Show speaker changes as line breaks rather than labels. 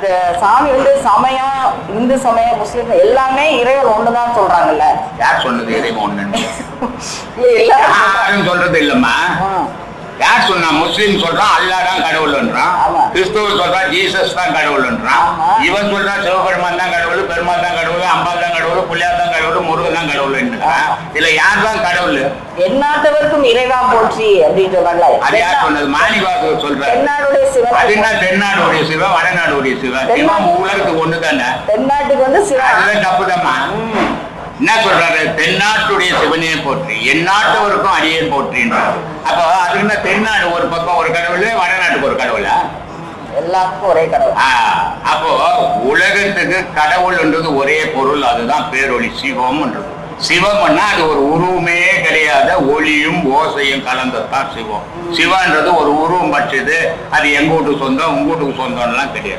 அந்த சாமி சமயம், இந்து சமயம், முஸ்லீம் எல்லாமே இறைவன் ஒண்ணுதான் சொல்றாங்கல்ல.
யார் சொன்னது இறைவன் ஒண்ணு? யாரும் சொல்றது இல்லம்மா. யார் சொன்னா? முஸ்லீம் சொல்றான் அல்லா தான் கடவுள்ன்றான், கிறிஸ்துவ சொல்றான் ஜீசஸ் தான் கடவுள்ன்றான், இவன் சொல்றான் சிவபெருமான் தான் கடவுள், பெருமாள் தான் கடவுள், அம்பாள் தான் கடவுள், புள்ளியார் தான் கடவுள், முருகன் தான் கடவுள்ன்றான். இதுல யார் தான் கடவுள்?
எந்நாட்டவருக்கும் இறைவா போற்றி அப்படின்னு சொல்றாங்க.
அது யார் சொன்னது? மாணிவாசகர் சொல்றாரு.
தென்னாடுடைய சிவன்.
அது என்ன? தென்னாடுடைய சிவன், வடநாடுடைய சிவன். சிவன் உலகத்துக்கு ஒண்ணு தானே.
தென்னாட்டுக்கு சிவன்.
அதுதான் தப்புதாம்மா. என்ன சொல்றாரு? தென்னாட்டுடைய சிவனே போற்றி, எந்நாட்டவருக்கும் அடியே போற்றின்றாரு. அப்போ அதுக்கு என்ன? தென்னாடு ஒரு பக்கம் ஒரு கடவுள், வடநாட்டுக்கு ஒரு கடவுளா?
எல்லாருக்கும் ஒரே கடவுள்.
அப்போ உலகத்துக்கு கடவுள்ன்றது ஒரே பொருள், அதுதான் பேரொளி சிவம்ன்றது. சிவம்னா அது ஒரு உருவமே கிடையாத ஒளியும் ஓசையும் கலந்ததான் சிவம். சிவன்றது ஒரு உருவம் பட்சது, அது எங்க வீட்டுக்கு சொந்தம் உங்க வீட்டுக்கு சொந்தம்லாம் கிடையாது.